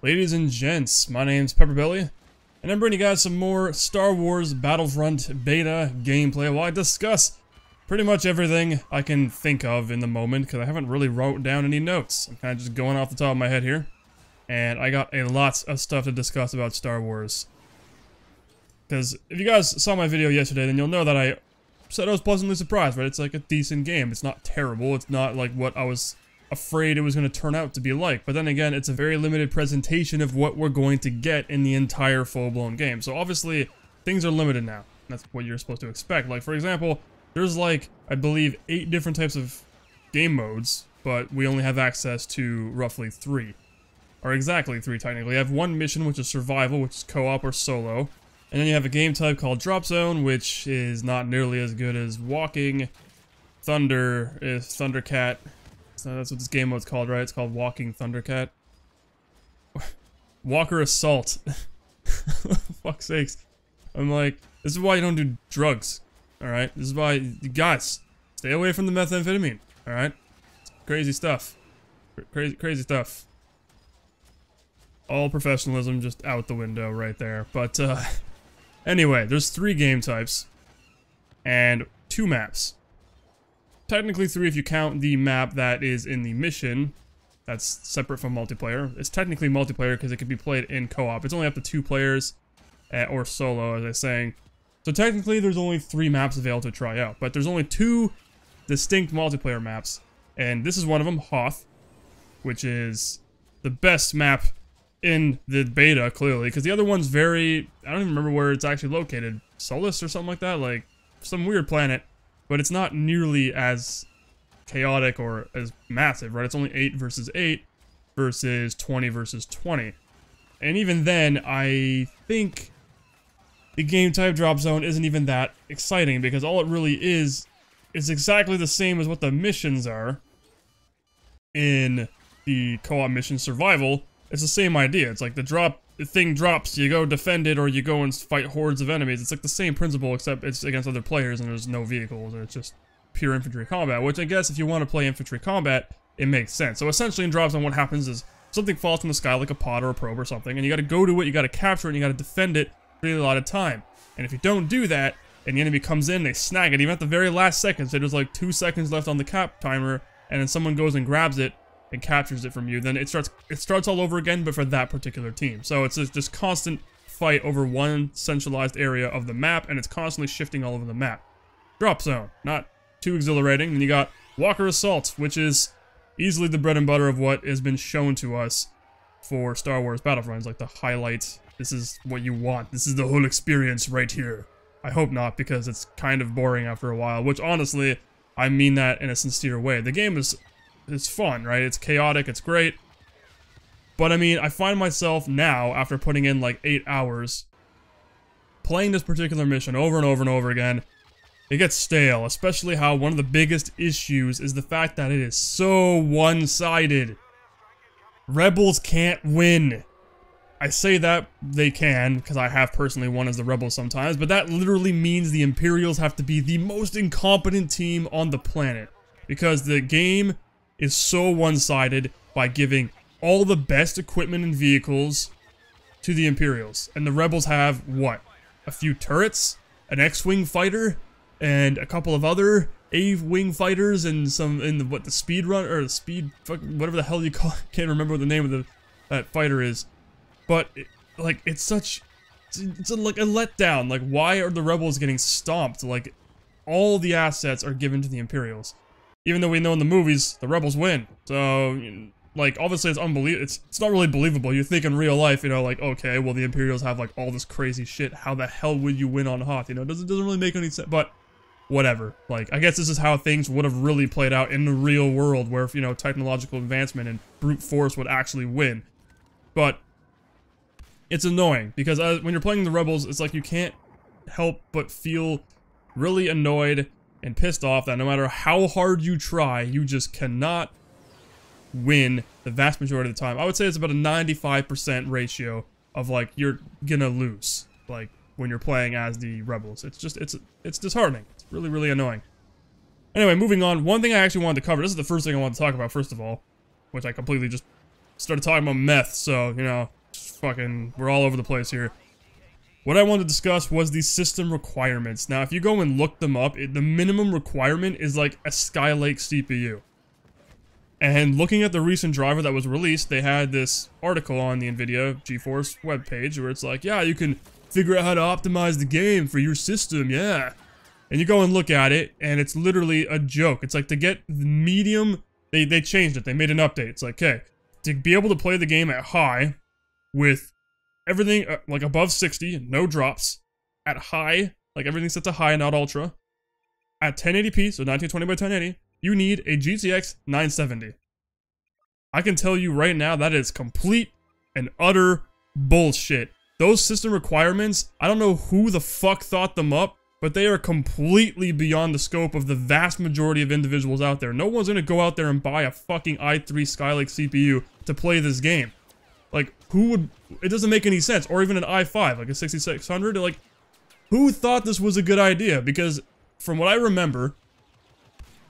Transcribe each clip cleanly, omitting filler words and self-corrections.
Ladies and gents, my name's PepperBelly, and I'm bringing you guys some more Star Wars Battlefront beta gameplay while I discuss pretty much everything I can think of in the moment, because I haven't really wrote down any notes. I'm kind of just going off the top of my head here, and I got a lot of stuff to discuss about Star Wars. Because if you guys saw my video yesterday, then you'll know that I said I was pleasantly surprised, right? It's like a decent game. It's not terrible. It's not like what I was afraid it was going to turn out to be like. But then again, it's a very limited presentation of what we're going to get in the entire full-blown game. So obviously, things are limited now. That's what you're supposed to expect. Like, for example, there's like, I believe, 8 different types of game modes, but we only have access to roughly 3. Or exactly 3, technically. You have one mission, which is survival, which is co-op or solo. And then you have a game type called Drop Zone, which is not nearly as good as Walking. Thunder is Thundercat. So that's what this game mode's called, right? It's called Walking Thundercat. Walker Assault. Fuck's sakes. I'm like, this is why you don't do drugs. Alright? This is why, you guys, stay away from the methamphetamine. Alright? Crazy stuff. Crazy stuff. All professionalism just out the window right there. But, anyway, there's 3 game types. And 2 maps. Technically 3 if you count the map that is in the mission. That's separate from multiplayer. It's technically multiplayer because it can be played in co-op. It's only up to 2 players, or solo, as I was saying. So technically there's only 3 maps available to try out. But there's only 2 distinct multiplayer maps. And this is one of them, Hoth. Which is the best map in the beta, clearly. Because the other one's very... I don't even remember where it's actually located. Solus or something like that? Like, some weird planet. But it's not nearly as chaotic or as massive, right? It's only 8 versus 8 versus 20 versus 20. And even then, I think the game type Drop Zone isn't even that exciting, because all it really is exactly the same as what the missions are in the co-op mission Survival. It's the same idea. It's like the thing drops, you go defend it, or you go and fight hordes of enemies. It's like the same principle, except it's against other players and there's no vehicles, and it's just pure infantry combat, which I guess if you want to play infantry combat, it makes sense. So essentially in Drop Zone, what happens is something falls from the sky, like a pod or a probe or something, and you gotta go to it, you gotta capture it, and you gotta defend it for a lot of time. And if you don't do that, and the enemy comes in, they snag it, even at the very last second, so there's like 2 seconds left on the cap timer, and then someone goes and grabs it, and captures it from you, then it starts all over again, but for that particular team. So it's just constant fight over one centralized area of the map, and it's constantly shifting all over the map. Drop Zone, not too exhilarating. Then you got Walker Assault, which is easily the bread and butter of what has been shown to us for Star Wars Battlefront. It's like the highlight. This is what you want. This is the whole experience right here. I hope not, because it's kind of boring after a while, which honestly, I mean that in a sincere way. The game is... it's fun, right? It's chaotic, it's great. But I mean, I find myself now, after putting in like 8 hours, playing this particular mission over and over and over again. It gets stale, especially how one of the biggest issues is the fact that it is so one-sided. Rebels can't win. I say that they can, because I have personally won as the Rebels sometimes, but that literally means the Imperials have to be the most incompetent team on the planet. Because the game is so one-sided by giving all the best equipment and vehicles to the Imperials. And the Rebels have, what? A few turrets? An X-Wing fighter? And a couple of other A-Wing fighters and some, the speed run, or the speed, whatever the hell you call it. Can't remember what the name of that fighter is. But, like, it's like a letdown. Like, why are the Rebels getting stomped? Like, all the assets are given to the Imperials. Even though we know in the movies, the Rebels win. So, like, obviously it's unbelievable. It's not really believable. You think in real life, you know, like, okay, well, the Imperials have, like, all this crazy shit. How the hell would you win on Hoth? You know, it doesn't really make any sense. But, whatever. Like, I guess this is how things would have really played out in the real world, where, you know, technological advancement and brute force would actually win. But, it's annoying. Because when you're playing the Rebels, it's like you can't help but feel really annoyed and pissed off that no matter how hard you try, you just cannot win the vast majority of the time. I would say it's about a 95% ratio of, like, you're gonna lose, like, when you're playing as the Rebels. It's just, it's disheartening. It's really, really annoying. Anyway, moving on, one thing I actually wanted to cover, this is the first thing I wanted to talk about, first of all, which I completely just started talking about meth, so, you know, fucking, we're all over the place here. What I wanted to discuss was the system requirements. Now, if you go and look them up, the minimum requirement is like a Skylake CPU. And looking at the recent driver that was released, they had this article on the NVIDIA GeForce webpage where it's like, yeah, you can figure out how to optimize the game for your system, yeah. And you go and look at it, and it's literally a joke. It's like to get the medium, they changed it, they made an update. It's like, okay, to be able to play the game at high with everything like above 60, no drops, at high, like everything's set to high, not ultra, at 1080p, so 1920 by 1080, you need a GTX 970. I can tell you right now that is complete and utter bullshit. Those system requirements, I don't know who the fuck thought them up, but they are completely beyond the scope of the vast majority of individuals out there. No one's gonna go out there and buy a fucking i3 Skylake CPU to play this game. Like, who would... It doesn't make any sense. Or even an i5, like a 6600. Like, who thought this was a good idea? Because, from what I remember,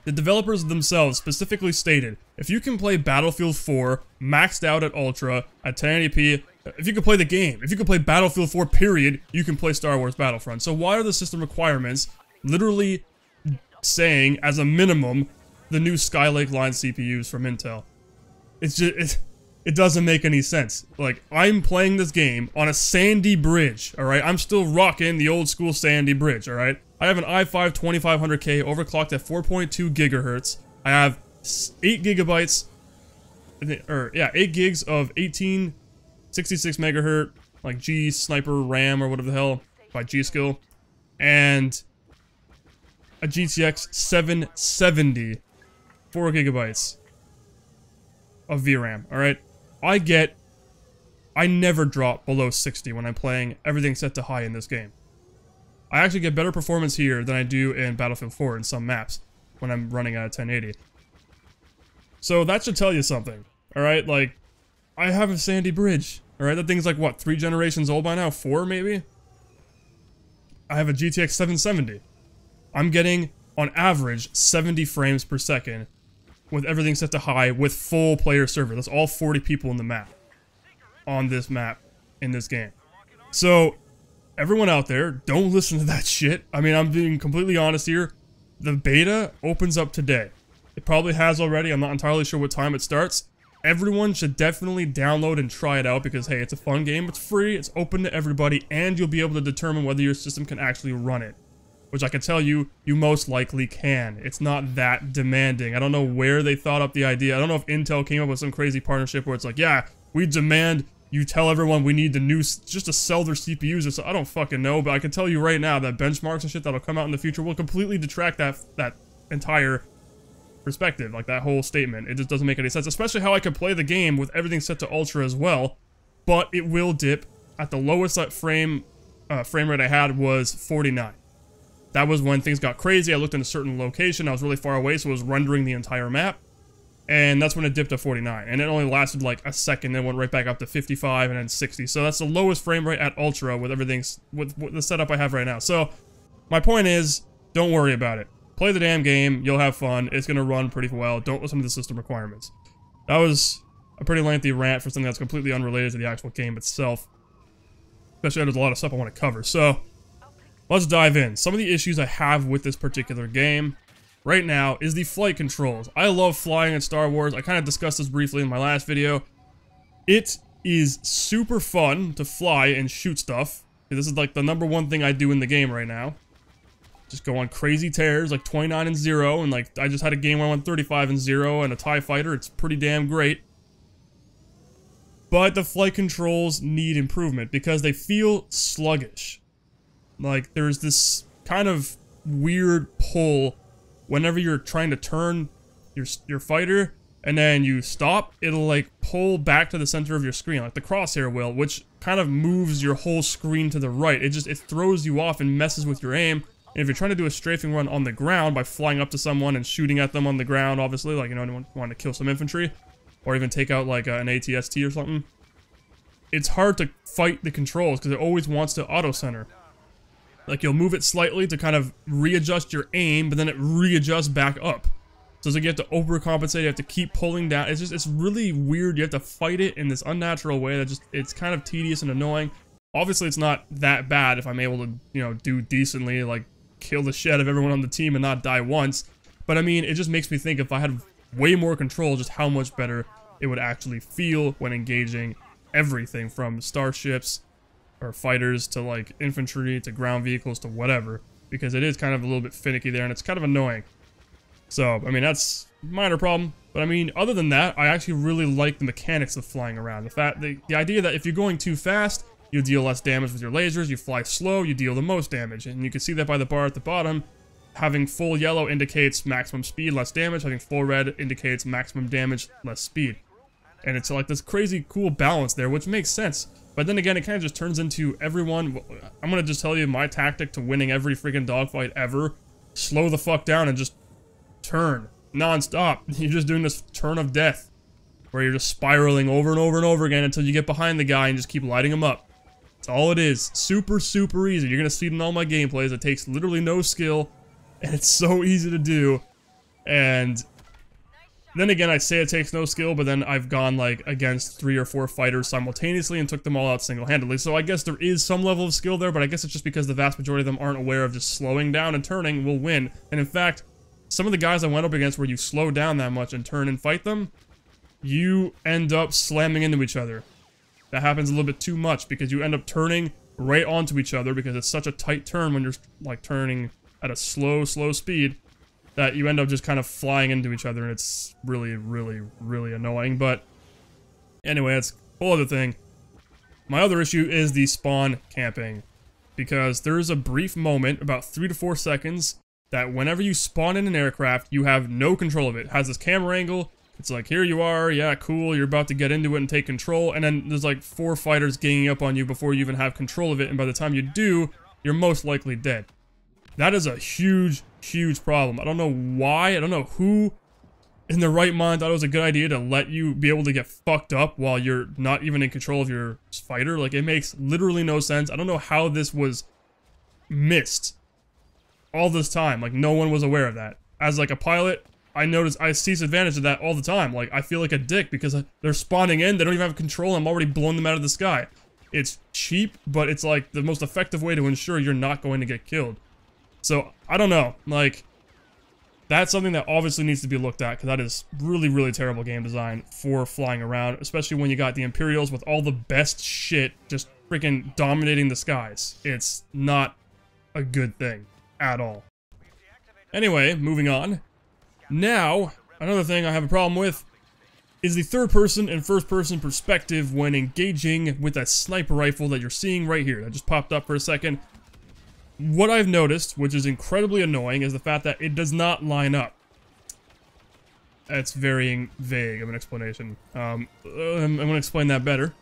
the developers themselves specifically stated, if you can play Battlefield 4 maxed out at Ultra at 1080p, if you can play the game, if you can play Battlefield 4 period, you can play Star Wars Battlefront. So why are the system requirements literally saying, as a minimum, the new Skylake line CPUs from Intel? It's just, it doesn't make any sense. Like, I'm playing this game on a sandy bridge, alright? I'm still rocking the old school sandy bridge, alright? I have an i5 2500K overclocked at 4.2 gigahertz. I have 8 gigabytes, or yeah, 8 gigs of 1866 megahertz, like G Sniper RAM or whatever the hell, by G-Skill, and a GTX 770, 4 gigabytes of VRAM, alright? I never drop below 60 when I'm playing everything set to high in this game. I actually get better performance here than I do in Battlefield 4 in some maps when I'm running at 1080. So that should tell you something, alright? Like, I have a sandy bridge, alright? That thing's like, what, 3 generations old by now? 4, maybe? I have a GTX 770. I'm getting, on average, 70 frames per second with everything set to high with full player server. That's all 40 people in the map. On this map, in this game. So, everyone out there, don't listen to that shit. I mean, I'm being completely honest here. The beta opens up today. It probably has already. I'm not entirely sure what time it starts. Everyone should definitely download and try it out because, hey, it's a fun game. It's free. It's open to everybody. And you'll be able to determine whether your system can actually run it. Which I can tell you, you most likely can. It's not that demanding. I don't know where they thought up the idea. I don't know if Intel came up with some crazy partnership where it's like, yeah, we demand you tell everyone we need the new, just to sell their CPUs or so. I don't fucking know, but I can tell you right now that benchmarks and shit that'll come out in the future will completely detract that entire perspective, like that whole statement. It just doesn't make any sense, especially how I could play the game with everything set to ultra as well, but it will dip. At the lowest frame rate I had was 49. That was when things got crazy. I looked in a certain location, I was really far away, so it was rendering the entire map. And that's when it dipped to 49. And it only lasted like a second, then went right back up to 55 and then 60. So that's the lowest frame rate at Ultra with everything, with the setup I have right now. So, my point is, don't worry about it. Play the damn game, you'll have fun, it's gonna run pretty well, don't listen to the system requirements. That was a pretty lengthy rant for something that's completely unrelated to the actual game itself. Especially there's a lot of stuff I want to cover. So, let's dive in. Some of the issues I have with this particular game right now is the flight controls. I love flying in Star Wars. I kind of discussed this briefly in my last video. It is super fun to fly and shoot stuff. This is like the #1 thing I do in the game right now. Just go on crazy tears, like 29 and 0, and like I just had a game where I went 35 and 0 and a TIE fighter. It's pretty damn great. But the flight controls need improvement because they feel sluggish. Like there's this kind of weird pull whenever you're trying to turn your fighter and then you stop, it'll like pull back to the center of your screen, like the crosshair will, which kind of moves your whole screen to the right. It throws you off and messes with your aim. And if you're trying to do a strafing run on the ground by flying up to someone and shooting at them on the ground, obviously, like, you know, anyone wanting to kill some infantry, or even take out like an ATST or something, it's hard to fight the controls because it always wants to auto-center. Like, you'll move it slightly to kind of readjust your aim, but then it readjusts back up. So it's like you have to overcompensate, you have to keep pulling down. It's just, it's really weird. You have to fight it in this unnatural way that just, it's kind of tedious and annoying. Obviously, it's not that bad if I'm able to, you know, do decently, like, kill the shit out of everyone on the team and not die once. But I mean, it just makes me think if I had way more control, just how much better it would actually feel when engaging everything from starships or fighters to, like, infantry to ground vehicles to whatever. Because it is kind of a little bit finicky there and it's kind of annoying. So, I mean, that's a minor problem. But I mean, other than that, I actually really like the mechanics of flying around. The idea that if you're going too fast, you deal less damage with your lasers. You fly slow, you deal the most damage. And you can see that by the bar at the bottom. Having full yellow indicates maximum speed, less damage. Having full red indicates maximum damage, less speed. And it's like this crazy cool balance there, which makes sense. But then again, it kind of just turns into everyone... I'm going to just tell you my tactic to winning every freaking dogfight ever. Slow the fuck down and just turn non-stop. You're just doing this turn of death where you're just spiraling over and over and over again until you get behind the guy and just keep lighting him up. That's all it is. Super, super easy. You're going to see it in all my gameplays. It takes literally no skill and it's so easy to do. And then again, I say it takes no skill, but then I've gone like against 3 or 4 fighters simultaneously and took them all out single-handedly. So I guess there is some level of skill there, but I guess it's just because the vast majority of them aren't aware of just slowing down and turning will win. And in fact, some of the guys I went up against where you slow down that much and turn and fight them, you end up slamming into each other. That happens a little bit too much because you end up turning right onto each other because it's such a tight turn when you're like turning at a slow speed that you end up just kind of flying into each other and it's really, really, really annoying. But anyway, that's a whole other thing. My other issue is the spawn camping because there is a brief moment, about 3 to 4 seconds, that whenever you spawn in an aircraft, you have no control of it. It has this camera angle. It's like, here you are, yeah, cool, you're about to get into it and take control, and then there's like 4 fighters ganging up on you before you even have control of it, and by the time you do, you're most likely dead. That is a huge, huge problem. I don't know why, I don't know who in their right mind thought it was a good idea to let you be able to get fucked up while you're not even in control of your fighter. Like, it makes literally no sense. I don't know how this was missed all this time. Like, no one was aware of that. As like a pilot, I notice I seize advantage of that all the time. Like, I feel like a dick because they're spawning in, they don't even have control, I'm already blowing them out of the sky. It's cheap, but it's like the most effective way to ensure you're not going to get killed. So, I don't know, like, that's something that obviously needs to be looked at, because that is really, really terrible game design for flying around, especially when you got the Imperials with all the best shit just freaking dominating the skies. It's not a good thing at all. Anyway, moving on. Now, another thing I have a problem with is the third-person and first-person perspective when engaging with that sniper rifle that you're seeing right here. That just popped up for a second. What I've noticed, which is incredibly annoying, is the fact that it does not line up. That's very vague of an explanation. I'm going to explain that better.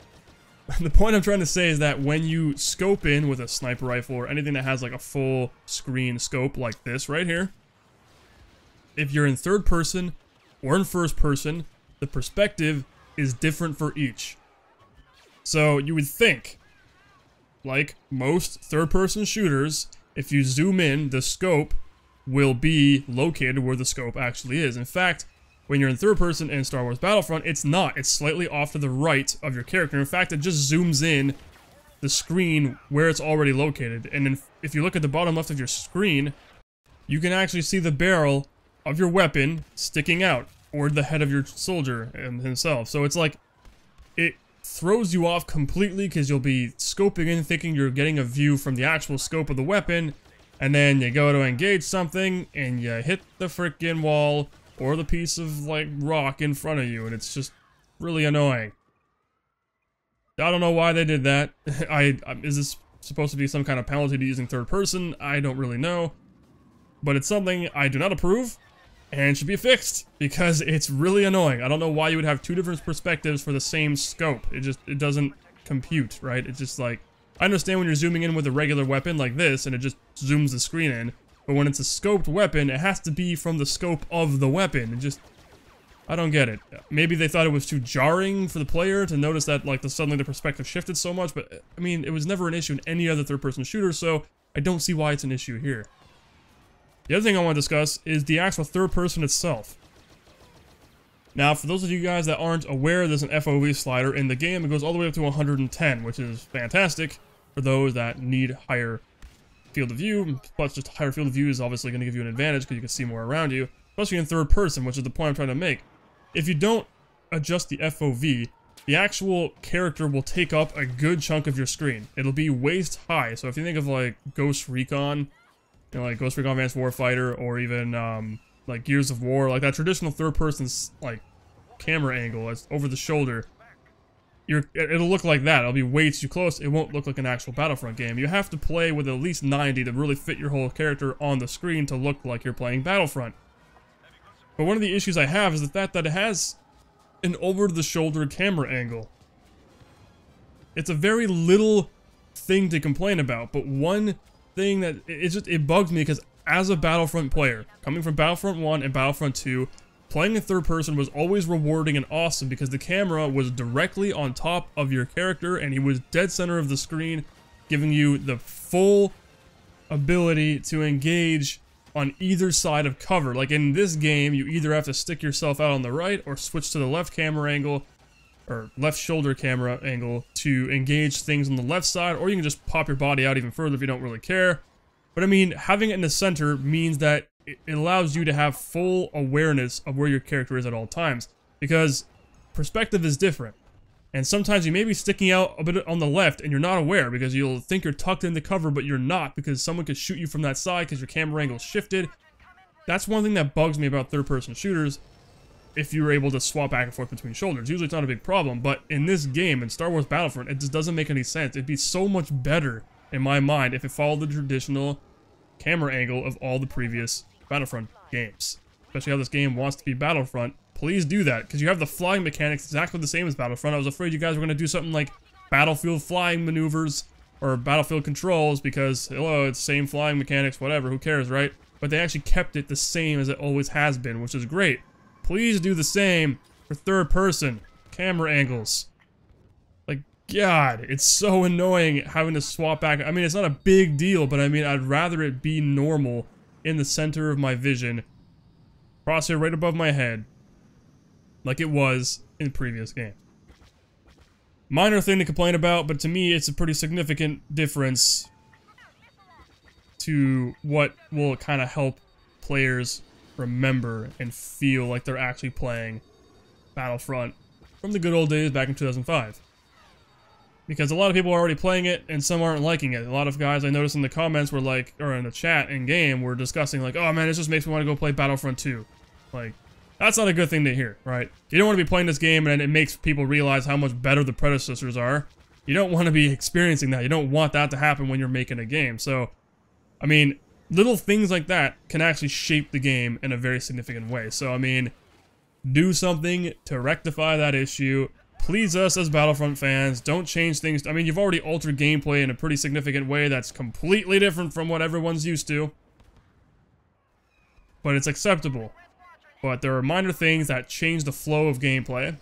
The point I'm trying to say is that when you scope in with a sniper rifle or anything that has like a full screen scope like this right here, if you're in third person or in first person, the perspective is different for each. So you would think, like most third-person shooters, if you zoom in, the scope will be located where the scope actually is. In fact, when you're in third person in Star Wars Battlefront, it's not. It's slightly off to the right of your character. In fact, it just zooms in the screen where it's already located. And then if you look at the bottom left of your screen, you can actually see the barrel of your weapon sticking out, or the head of your soldier himself. So it's like, it throws you off completely because you'll be scoping in thinking you're getting a view from the actual scope of the weapon, and then you go to engage something and you hit the frickin' wall or the piece of like rock in front of you, and it's just really annoying. I don't know why they did that. Is this supposed to be some kind of penalty to using third person? I don't really know, but it's something I do not approve and should be fixed because it's really annoying. I don't know why you would have 2 different perspectives for the same scope. It doesn't compute, right? It's just like, I understand when you're zooming in with a regular weapon like this and it just zooms the screen in, but when it's a scoped weapon, it has to be from the scope of the weapon. It just, I don't get it. Maybe they thought it was too jarring for the player to notice that like suddenly the perspective shifted so much, but I mean, it was never an issue in any other third-person shooter, so I don't see why it's an issue here. The other thing I want to discuss is the actual third person itself. Now, for those of you guys that aren't aware, there's an FOV slider in the game. It goes all the way up to 110, which is fantastic for those that need higher field of view. Plus, just higher field of view is obviously going to give you an advantage because you can see more around you, especially in third person, which is the point I'm trying to make. If you don't adjust the FOV, the actual character will take up a good chunk of your screen. It'll be waist high. So if you think of like Ghost Recon, you know, like Ghost Recon Advanced Warfighter, or even like Gears of War, like that traditional third person like camera angle as over the shoulder, it'll look like that. It'll be way too close. It won't look like an actual Battlefront game. You have to play with at least 90 to really fit your whole character on the screen to look like you're playing Battlefront. But one of the issues I have is the fact that it has an over-the-shoulder camera angle. It's a very little thing to complain about, but one thing that it bugs me, because as a Battlefront player, coming from Battlefront 1 and Battlefront 2, playing in third person was always rewarding and awesome because the camera was directly on top of your character and he was dead center of the screen, giving you the full ability to engage on either side of cover. Like in this game, you either have to stick yourself out on the right or switch to the left camera angle, or left shoulder camera angle, to engage things on the left side, or you can just pop your body out even further if you don't really care. But I mean, having it in the center means that it allows you to have full awareness of where your character is at all times, because perspective is different. And sometimes you may be sticking out a bit on the left and you're not aware because you'll think you're tucked into cover, but you're not, because someone could shoot you from that side because your camera angle shifted. That's one thing that bugs me about third-person shooters, if you're able to swap back and forth between shoulders. Usually it's not a big problem, but in this game, in Star Wars Battlefront, it just doesn't make any sense. It'd be so much better, in my mind, if it followed the traditional camera angle of all the previous Battlefront games. Especially how this game wants to be Battlefront. Please do that, because you have the flying mechanics exactly the same as Battlefront. I was afraid you guys were going to do something like Battlefield flying maneuvers or Battlefield controls, because, hello, it's same flying mechanics, whatever, who cares, right? But they actually kept it the same as it always has been, which is great. Please do the same for third person camera angles. Like, God, it's so annoying having to swap back. I mean, it's not a big deal, but I mean, I'd rather it be normal in the center of my vision, crosshair right above my head, like it was in the previous game. Minor thing to complain about, but to me it's a pretty significant difference to what will kind of help players remember and feel like they're actually playing Battlefront from the good old days back in 2005. Because a lot of people are already playing it, and some aren't liking it. A lot of guys I noticed in the comments were like, or in the chat in-game, were discussing like, oh man, it just makes me want to go play Battlefront 2. Like, that's not a good thing to hear, right? You don't want to be playing this game and it makes people realize how much better the predecessors are. You don't want to be experiencing that. You don't want that to happen when you're making a game. So, I mean, little things like that can actually shape the game in a very significant way. So, I mean, do something to rectify that issue. Please us as Battlefront fans. Don't change things. I mean, you've already altered gameplay in a pretty significant way that's completely different from what everyone's used to. But it's acceptable. But there are minor things that change the flow of gameplay,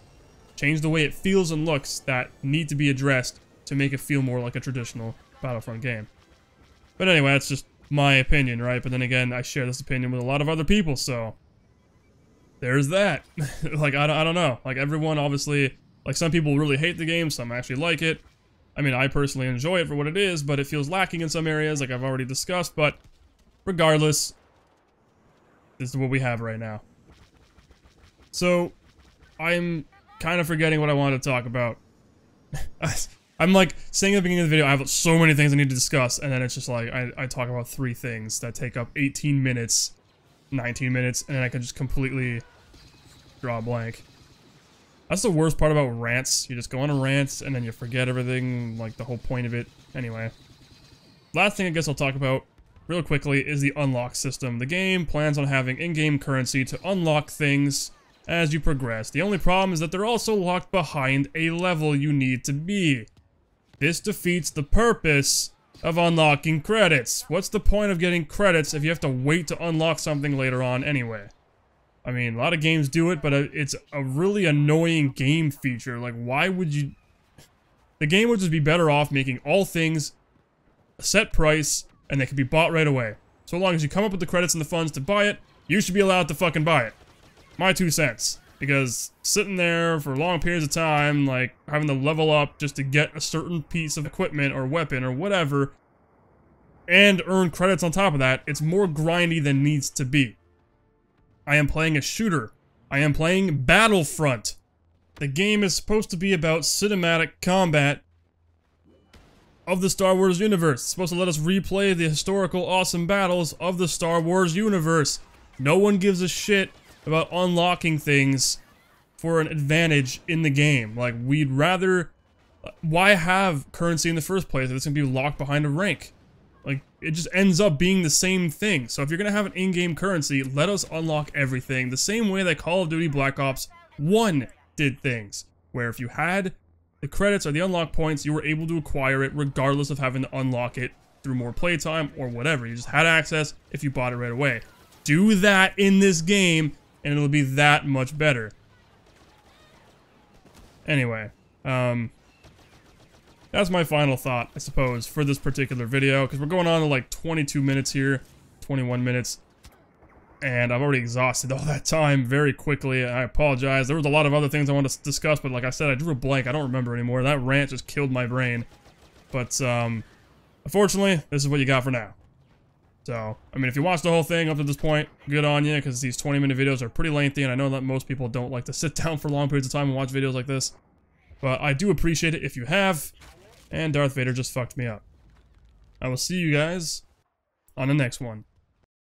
change the way it feels and looks, that need to be addressed to make it feel more like a traditional Battlefront game. But anyway, that's just my opinion, right? But then again, I share this opinion with a lot of other people, so there's that. Like, I don't know. Like, everyone obviously, like, some people really hate the game, some actually like it. I mean, I personally enjoy it for what it is, but it feels lacking in some areas, like I've already discussed. But regardless, this is what we have right now. So, I'm kind of forgetting what I wanted to talk about. I'm like, saying at the beginning of the video, I have so many things I need to discuss, and then it's just like, I talk about 3 things that take up 18 minutes, 19 minutes, and then I can just completely draw a blank. That's the worst part about rants. You just go on a rant, and then you forget everything, like the whole point of it. Anyway. Last thing I guess I'll talk about real quickly is the unlock system. The game plans on having in-game currency to unlock things as you progress. The only problem is that they're also locked behind a level you need to be. This defeats the purpose of unlocking credits. What's the point of getting credits if you have to wait to unlock something later on anyway? I mean, a lot of games do it, but it's a really annoying game feature. Like, why would you... The game would just be better off making all things a set price, and they can be bought right away. So long as you come up with the credits and the funds to buy it, you should be allowed to fucking buy it. My 2 cents. Because sitting there for long periods of time, like having to level up just to get a certain piece of equipment or weapon or whatever, and earn credits on top of that, it's more grindy than needs to be. I am playing a shooter. I am playing Battlefront. The game is supposed to be about cinematic combat of the Star Wars universe. It's supposed to let us replay the historical awesome battles of the Star Wars universe. No one gives a shit about unlocking things for an advantage in the game. Like, we'd rather... Why have currency in the first place if it's going to be locked behind a rank? Like, it just ends up being the same thing. So if you're going to have an in-game currency, let us unlock everything the same way that Call of Duty Black Ops 1 did things. Where if you had the credits or the unlock points, you were able to acquire it regardless of having to unlock it through more playtime or whatever. You just had access if you bought it right away. Do that in this game, and it'll be that much better. Anyway, that's my final thought, I suppose, for this particular video, because we're going on to like 22 minutes here, 21 minutes, and I've already exhausted all that time very quickly. I apologize. There was a lot of other things I wanted to discuss, but like I said, I drew a blank. I don't remember anymore. That rant just killed my brain. But, unfortunately, this is what you got for now. So, I mean, if you watched the whole thing up to this point, good on you, because these 20-minute videos are pretty lengthy, and I know that most people don't like to sit down for long periods of time and watch videos like this. But I do appreciate it if you have, and Darth Vader just fucked me up. I will see you guys on the next one.